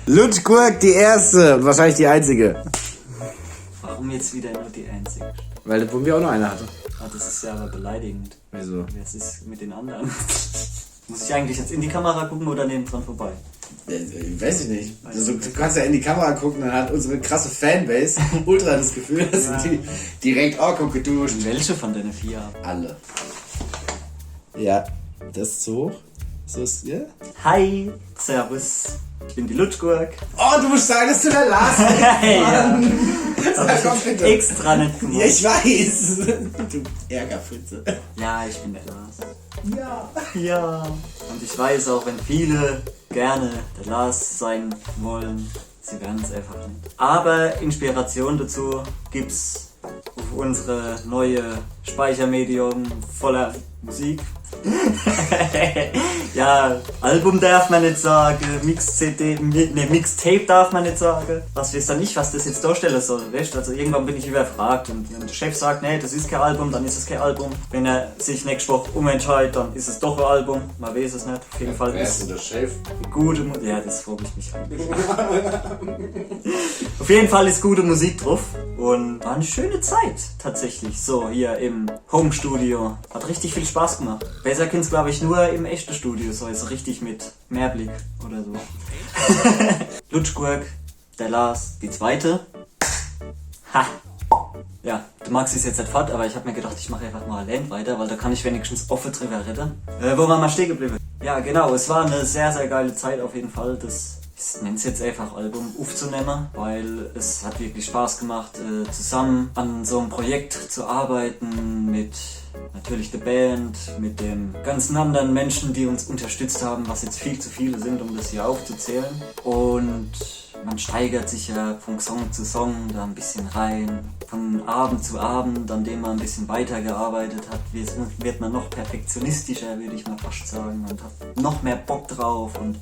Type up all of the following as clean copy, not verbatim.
Lutschgurk, die erste und wahrscheinlich die einzige. Warum jetzt wieder nur die einzige? Weil der Pumpi auch noch eine hatte. Ah, das ist ja aber beleidigend. Wieso? Was ist mit den anderen? Muss ich eigentlich jetzt in die Kamera gucken oder neben dran vorbei? Weiß ich nicht. Also, du kannst ja in die Kamera gucken, dann hat unsere krasse Fanbase ultra das Gefühl, dass die direkt guck geduscht. Welche von den 4 haben? Alle. Ja, das ist so. So ist, ja. Hi, servus. Ich bin die Lutschgurk. Oh, du musst sagen, dass du der Lars bist. Hey, ja. Sag, komm, bitte. Extra nicht gemacht. Ja, ich weiß. Du Ärgerpfütze. Ja, ich bin der Lars. Ja. Ja. Und ich weiß auch, wenn viele gerne der Lars sein wollen, sie werden es einfach nicht. Aber Inspiration dazu gibt's auf unsere neue Speichermedium voller Musik. Ja, Album darf man nicht sagen, Mixtape darf man nicht sagen. Was weiß dann nicht, was das jetzt darstellen soll, weißt? Also irgendwann bin ich überfragt und wenn der Chef sagt, nee, das ist kein Album, dann ist es kein Album. Wenn er sich nächste Woche umentscheidet, dann ist es doch ein Album. Man weiß es nicht. Auf jeden Fall Wer ist ist denn der Chef? gute Musik. Ja, das frage ich mich an. Auf jeden Fall ist gute Musik drauf und war eine schöne Zeit tatsächlich. So hier im Home-Studio. Hat richtig viel Spaß gemacht. Besser könnt es, glaube ich, nur im echten Studio, so also richtig mit Mehrblick oder so. Lutschgurk, der Lars, die zweite. Ha! Ja, der Max ist jetzt nicht fort, aber ich habe mir gedacht, ich mache einfach mal allein weiter, weil da kann ich wenigstens offen drüber reden. Wo waren wir stehen geblieben? Ja, genau, es war eine sehr, sehr geile Zeit auf jeden Fall. Ich nenne es jetzt einfach Album aufzunehmen, weil es hat wirklich Spaß gemacht, zusammen an so einem Projekt zu arbeiten mit natürlich der Band, mit den ganzen anderen Menschen, die uns unterstützt haben, was jetzt viel zu viele sind, um das hier aufzuzählen. Und man steigert sich ja von Song zu Song da ein bisschen rein. Von Abend zu Abend, an dem man ein bisschen weitergearbeitet hat, wird man noch perfektionistischer, würde ich mal fast sagen. Und hat noch mehr Bock drauf und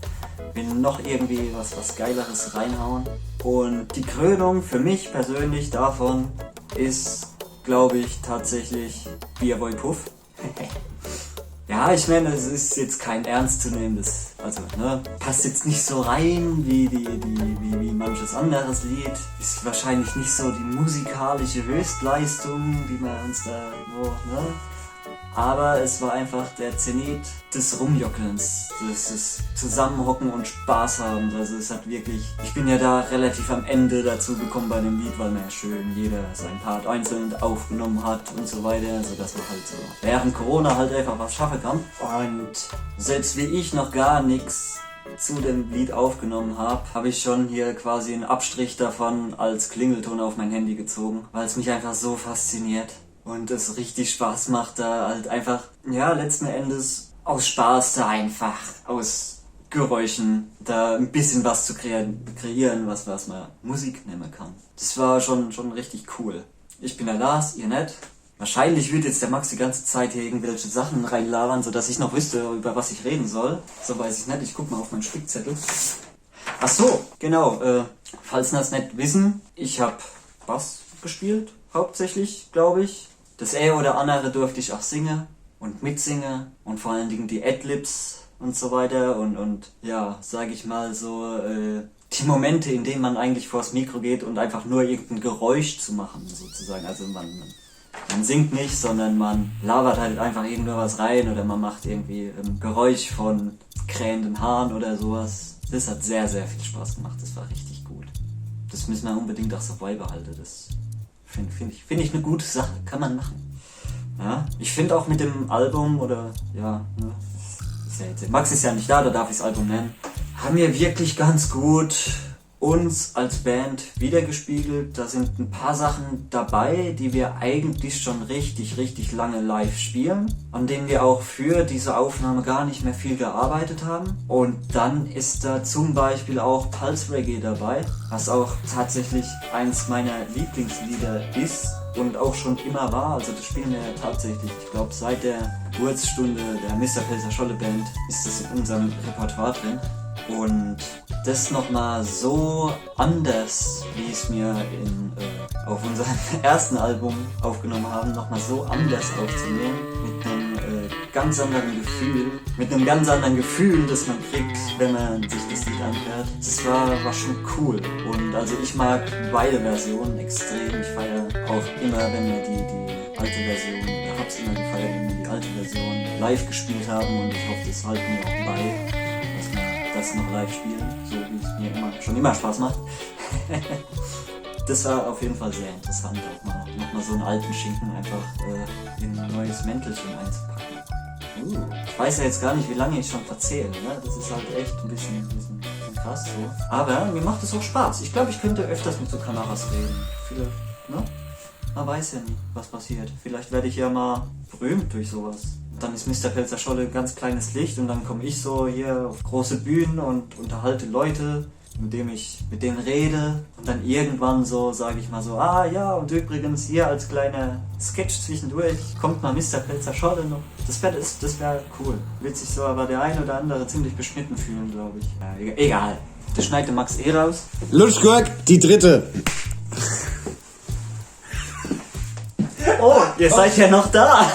will noch irgendwie was Geileres reinhauen. Und die Krönung für mich persönlich davon ist, glaube ich, tatsächlich Bierboy Puff. Ja, ich meine, es ist jetzt kein ernstzunehmendes, also passt jetzt nicht so rein wie manches anderes Lied. Ist wahrscheinlich nicht so die musikalische Höchstleistung, die man uns da aber es war einfach der Zenit des Rumjockelns, des Zusammenhocken und Spaß haben. Also es hat wirklich, ich bin ja da relativ am Ende dazu gekommen bei dem Lied, weil man ja schön jeder seinen Part einzeln aufgenommen hat und so weiter, sodass man halt so während Corona halt einfach was schaffen kann. Und selbst wie ich noch gar nichts zu dem Lied aufgenommen habe ich schon hier quasi einen Abstrich davon als Klingelton auf mein Handy gezogen, weil es mich einfach so fasziniert. Und es richtig Spaß macht, da halt einfach, ja, letzten Endes aus Spaß da einfach, aus Geräuschen, da ein bisschen was zu kreieren, was man Musik nennen kann. Das war schon richtig cool. Ich bin der Lars, ihr nicht. Wahrscheinlich wird jetzt der Max die ganze Zeit hier irgendwelche Sachen reinlabern, sodass ich noch wüsste, über was ich reden soll. So weiß ich nicht, ich guck mal auf meinen Spickzettel. Ach so, genau, falls ihr das nicht wissen, ich habe Bass gespielt, hauptsächlich, glaube ich. Das oder andere durfte ich auch singen und mitsingen und vor allen Dingen die Adlibs und so weiter und ja, sage ich mal so, die Momente, in denen man eigentlich vors Mikro geht und einfach nur irgendein Geräusch zu machen, sozusagen. Also man singt nicht, sondern man labert halt einfach irgendwas rein oder man macht irgendwie ein Geräusch von krähenden Haaren oder sowas. Das hat sehr, sehr viel Spaß gemacht, das war richtig gut. Das müssen wir unbedingt auch so beibehalten, das Finde ich eine gute Sache, kann man machen. Ja, ich finde auch mit dem Album Max ist ja nicht da darf ich das Album nennen, haben wir wirklich ganz gut uns als Band wiedergespiegelt. Da sind ein paar Sachen dabei, die wir eigentlich schon richtig lange live spielen, an denen wir auch für diese Aufnahme gar nicht mehr viel gearbeitet haben. Und dann ist da zum Beispiel auch Pulse Reggae dabei, was auch tatsächlich eins meiner Lieblingslieder ist und auch schon immer war. Also das spielen wir tatsächlich, ich glaube seit der Geburtsstunde der Mr. Pelzer Scholle Band ist das in unserem Repertoire drin. Und das nochmal so anders, wie es mir auf unserem ersten Album aufgenommen haben, nochmal so anders aufzunehmen, mit einem ganz anderen Gefühl, mit einem ganz anderen Gefühl, das man kriegt, wenn man sich das Lied anhört. Das war schon cool. Und also ich mag beide Versionen extrem. Ich feiere auch immer, wenn wir die alte Version, oder hab's immer gefeiert, wenn wir die alte Version live gespielt haben. Und ich hoffe, das halten wir auch bei, dass wir das noch live spielen, so wie es mir schon immer Spaß macht. Das war auf jeden Fall sehr interessant, auch mal so einen alten Schinken einfach in ein neues Mäntelchen einzupacken. Ich weiß ja jetzt gar nicht, wie lange ich schon erzähle, ne? Das ist halt echt ein bisschen krass so. Aber mir macht es auch Spaß. Ich glaube, ich könnte öfters mit so Kameras reden. Vielleicht, ne? Man weiß ja nie, was passiert. Vielleicht werde ich ja mal berühmt durch sowas. Dann ist Mr. Pelzer Scholle ein ganz kleines Licht und dann komme ich so hier auf große Bühnen und unterhalte Leute, indem ich mit denen rede und dann irgendwann so, sage ich mal so, ja, und übrigens hier als kleiner Sketch zwischendurch kommt mal Mr. Pelzer Scholle noch. Das wär cool. Wird sich so aber der ein oder andere ziemlich beschnitten fühlen, glaube ich. Ja, egal. Das schneidet Max raus. Lutschgurk, die dritte. Oh, ihr seid ja noch da.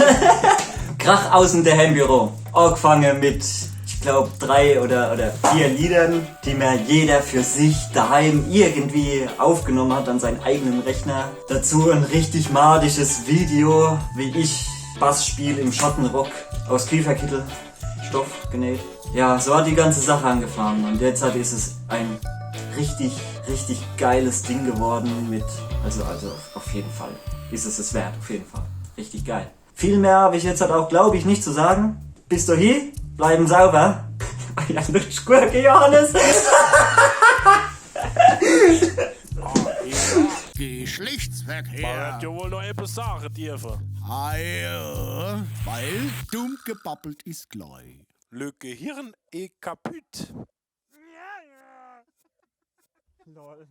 Krach außen der Heimbüro. Angefangen mit, ich glaube, 3 oder 4 Liedern, die mir jeder für sich daheim irgendwie aufgenommen hat an seinen eigenen Rechner. Dazu ein richtig madisches Video, wie ich Bass spiele im Schottenrock aus Kieferkittel, Stoff genäht. Ja, so hat die ganze Sache angefangen und jetzt ist es ein richtig geiles Ding geworden mit, also auf jeden Fall ist es wert, auf jeden Fall. Richtig geil. Viel mehr habe ich jetzt auch, glaube ich, nicht zu sagen. Bis dahin, bleiben sauber. Ja, Lutschgurke, Johannes. Geschlechtsverkehr. Man hat ja wohl noch etwas sagen dürfen. Ja, weil dumm gebabbelt ist gleich. Le Gehirn est kaputt. Lol.